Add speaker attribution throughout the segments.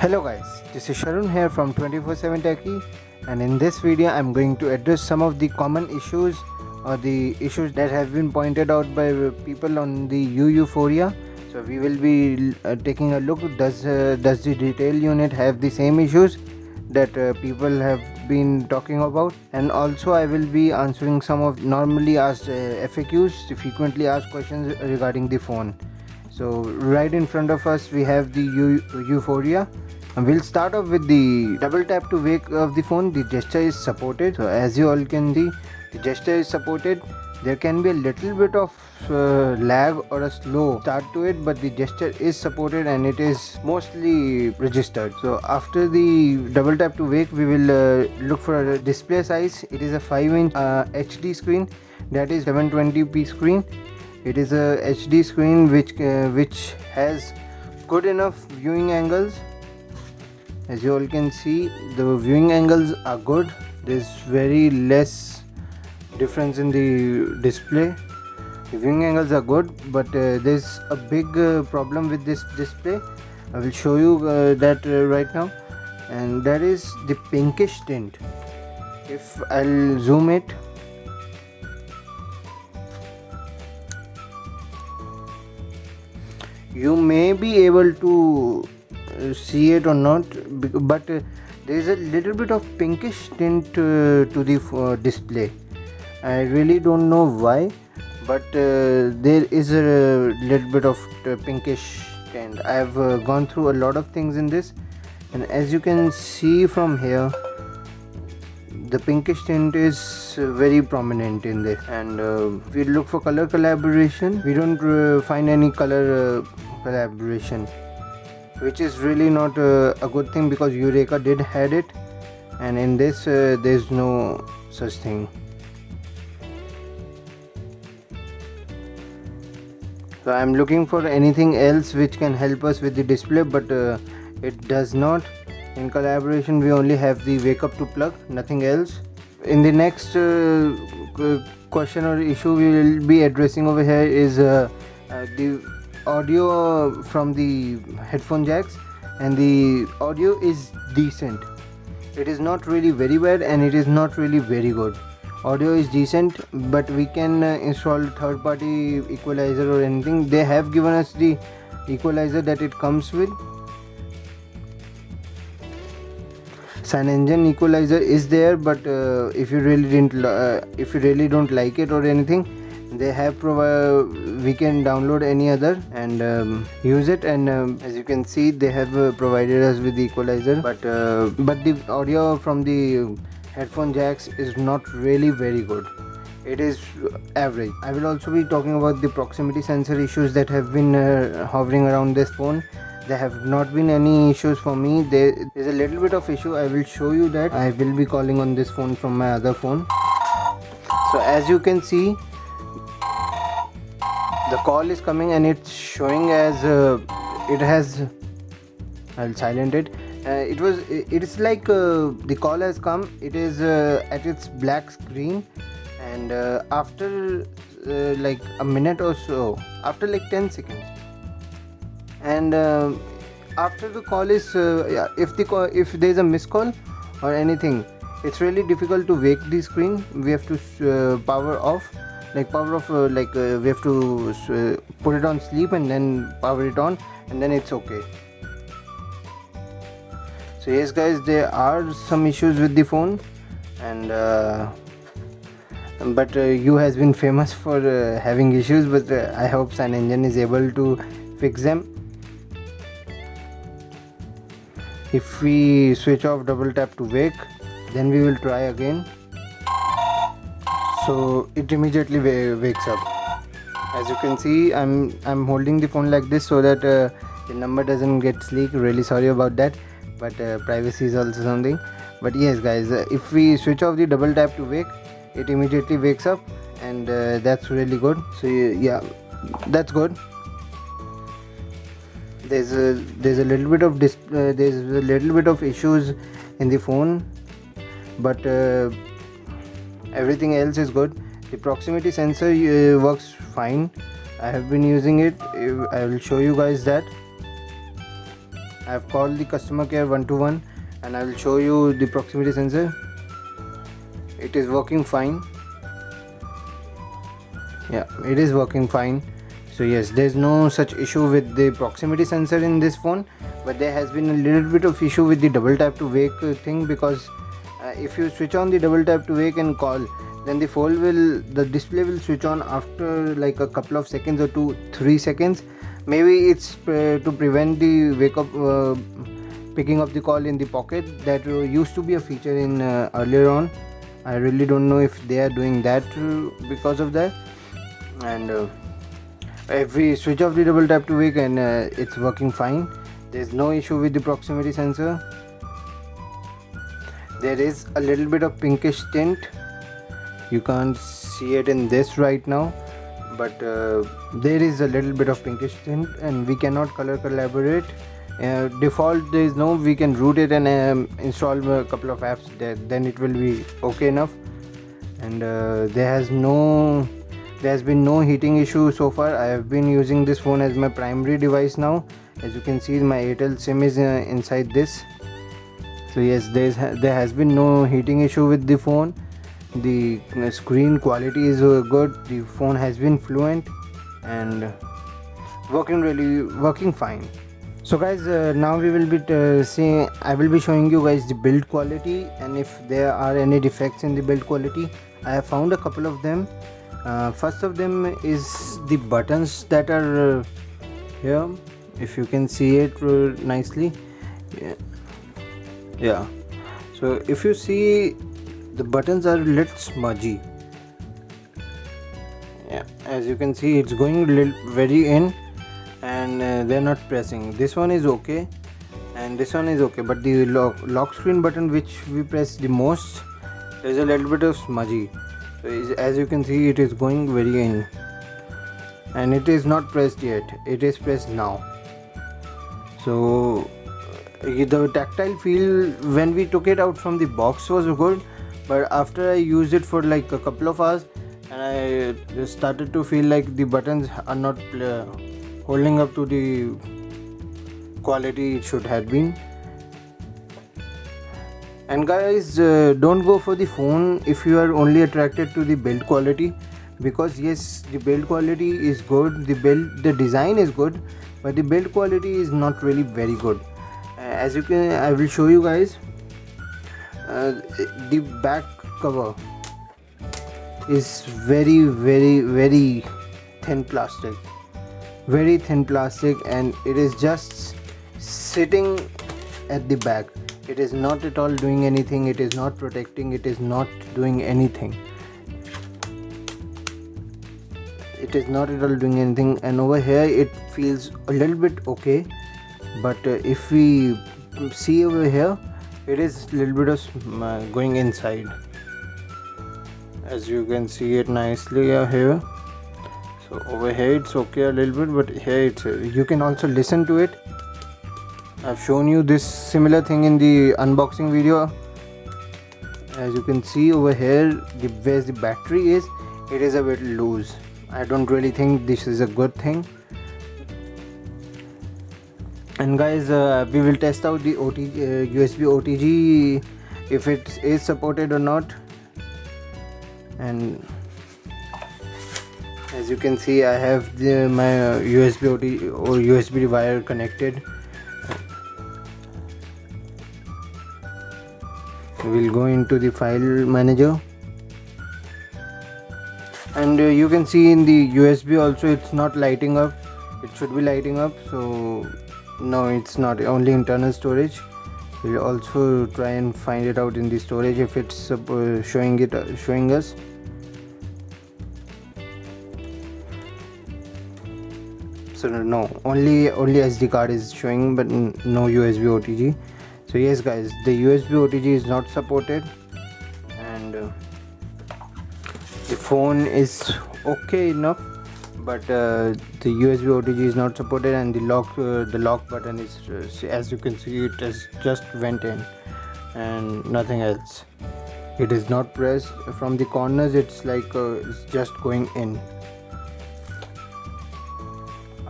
Speaker 1: Hello guys, this is Sharun here from 24/7 Techie, and in this video I'm going to address some of the common issues or the issues that have been pointed out by people on the Yuphoria. So we will be taking a look, does the retail unit have the same issues that people have been talking about, and also I will be answering some of normally asked FAQs, the frequently asked questions regarding the phone. So right in front of us we have the Yuphoria. And we'll start off with the double tap to wake of the phone. The gesture is supported, so as you all can see, the gesture is supported. There can be a little bit of lag or a slow start to it, but the gesture is supported and it is mostly registered. So after the double tap to wake, we will look for a display size. It is a 5-inch HD screen, that is 720p screen. It is a HD screen which has good enough viewing angles. As you all can see, the viewing angles are good. There's very less difference in the display. The viewing angles are good, but there's a big problem with this display. I will show you that right now, and that is the pinkish tint. If I'll zoom it, you may be able to see it or not, but there is a little bit of pinkish tint to the display. I really don't know why, but there is a little bit of pinkish tint. I have gone through a lot of things in this, and as you can see from here, the pinkish tint is very prominent in this. And we look for color collaboration. We don't find any color collaboration, which is really not a good thing, because Yureka did had it, and in this there's no such thing. So I'm looking for anything else which can help us with the display, but it does not. In collaboration we only have the wake up to plug, nothing else. In the next question or issue we will be addressing over here is the audio from the headphone jacks, and the audio is decent. It is not really very bad and it is not really very good. Audio is decent, but we can install third-party equalizer or anything. They have given us the equalizer that it comes with. CyanogenMod equalizer is there, but if you really don't like it or anything, they have we can download any other and use it. And as you can see, they have provided us with the equalizer, but the audio from the headphone jacks is not really very good. It is average. I will also be talking about the proximity sensor issues that have been hovering around this phone. There have not been any issues for me. There is a little bit of issue. I will show you that. I will be calling on this phone from my other phone. So as you can see, the call is coming and it's showing as it has. I'll silent it. It is like the call has come. It is at its black screen, and after like a minute or so, after like 10 seconds, and after the call is if there is a missed call or anything, it's really difficult to wake the screen. We have to power off, we have to put it on sleep and then power it on, and then it's okay. So yes guys, there are some issues with the phone, and but you has been famous for having issues, but I hope CyanogenMod is able to fix them. If we switch off double tap to wake, then we will try again. So it immediately wakes up. As you can see, I'm holding the phone like this so that the number doesn't get leaked. Really sorry about that, but privacy is also something. But yes guys, if we switch off the double tap to wake, it immediately wakes up, and that's really good. So yeah, that's good. There's a little bit of issues in the phone, but everything else is good. The proximity sensor works fine. I have been using it. I will show you guys that. I have called the customer care 121 and I will show you the proximity sensor. It is working fine. Yeah, it is working fine. So yes, there's no such issue with the proximity sensor in this phone, but there has been a little bit of issue with the double tap to wake thing, because if you switch on the double tap to wake and call, then the display will switch on after like a couple of seconds or 2-3 seconds. Maybe it's to prevent the wake up picking up the call in the pocket. That used to be a feature in earlier on. I really don't know if they are doing that because of that. And if we switch off the double tap to wake, and it's working fine. There's no issue with the proximity sensor. There is a little bit of pinkish tint. You can't see it in this right now, but there is a little bit of pinkish tint, and we cannot color collaborate. Default there is no. We can root it and install a couple of apps there, then it will be okay enough. And there has been no heating issue so far. I have been using this phone as my primary device now. As you can see, my Airtel SIM is inside this. So yes, there has been no heating issue with the phone. The screen quality is good. The phone has been fluent and working fine. So guys, now we will be I will be showing you guys the build quality, and if there are any defects in the build quality. I have found a couple of them. First of them is the buttons that are here. If you can see it nicely, yeah. So if you see, the buttons are a little smudgy. Yeah, as you can see, it's going very in, and they're not pressing. This one is okay, and this one is okay, but the lock screen button, which we press the most, is a little bit of smudgy. So as you can see, it is going very in, and it is not pressed yet. It is pressed now. So the tactile feel when we took it out from the box was good, but after I used it for like a couple of hours, and I started to feel like the buttons are not holding up to the quality it should have been. And guys, don't go for the phone if you are only attracted to the build quality, because yes, the build quality is good, the design is good, but the build quality is not really very good. As you can, I will show you guys. The back cover is very thin plastic, and it is just sitting at the back. It is not at all doing anything. It is not protecting. It is not doing anything. It is not at all doing anything. And over here it feels a little bit okay, but if we see over here, it is a little bit of going inside. As you can see it nicely here. So over here it's okay a little bit, but here it's you can also listen to it. I've shown you this similar thing in the unboxing video. As you can see over here, where the battery is, it is a bit loose. I don't really think this is a good thing. And guys, we will test out the USB OTG, if it is supported or not. And as you can see, I have my USB OTG or USB wire connected. We'll go into the file manager, and you can see in the USB also it's not lighting up. It should be lighting up, so no, it's not. Only internal storage. We'll also try and find it out in the storage if it's showing us. So no, only SD card is showing, but no USB OTG. So yes guys, the USB OTG is not supported, and the phone is okay enough, but the USB OTG is not supported, and the lock button is as you can see, it has just went in and nothing else. It is not pressed from the corners. It's like it's just going in.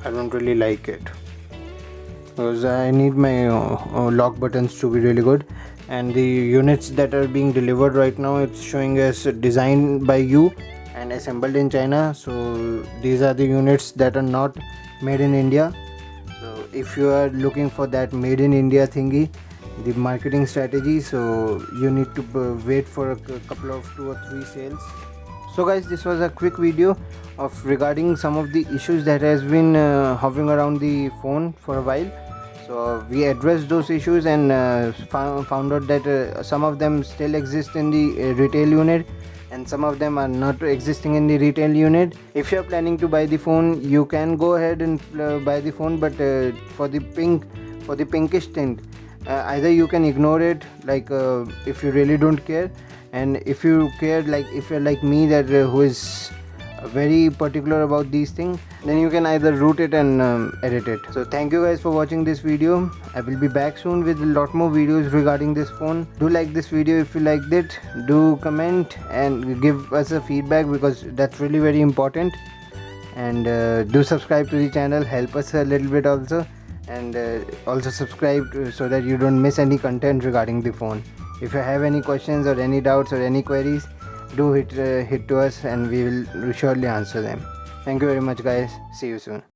Speaker 1: I don't really like it. because I need my lock buttons to be really good. And the units that are being delivered right now, it's showing as designed by you and assembled in China. So these are the units that are not made in India. So if you are looking for that made in India thingy, the marketing strategy, so you need to wait for a couple of 2 or 3 sales. So guys, this was a quick video of regarding some of the issues that has been hovering around the phone for a while. So we addressed those issues and found out that some of them still exist in the retail unit and some of them are not existing in the retail unit. If you are planning to buy the phone, you can go ahead and buy the phone, but for the pinkish tint, either you can ignore it, like if you really don't care, and if you care, like if you're like me, that who is very particular about these things, then you can either root it and edit it. So thank you guys for watching this video. I will be back soon with a lot more videos regarding this phone. Do like this video if you liked it, do comment and give us a feedback, because that's really very important. And do subscribe to the channel, help us a little bit also. And also subscribe so that you don't miss any content regarding the phone. If you have any questions or any doubts or any queries, do hit to us and we will surely answer them. Thank you very much guys. See you soon.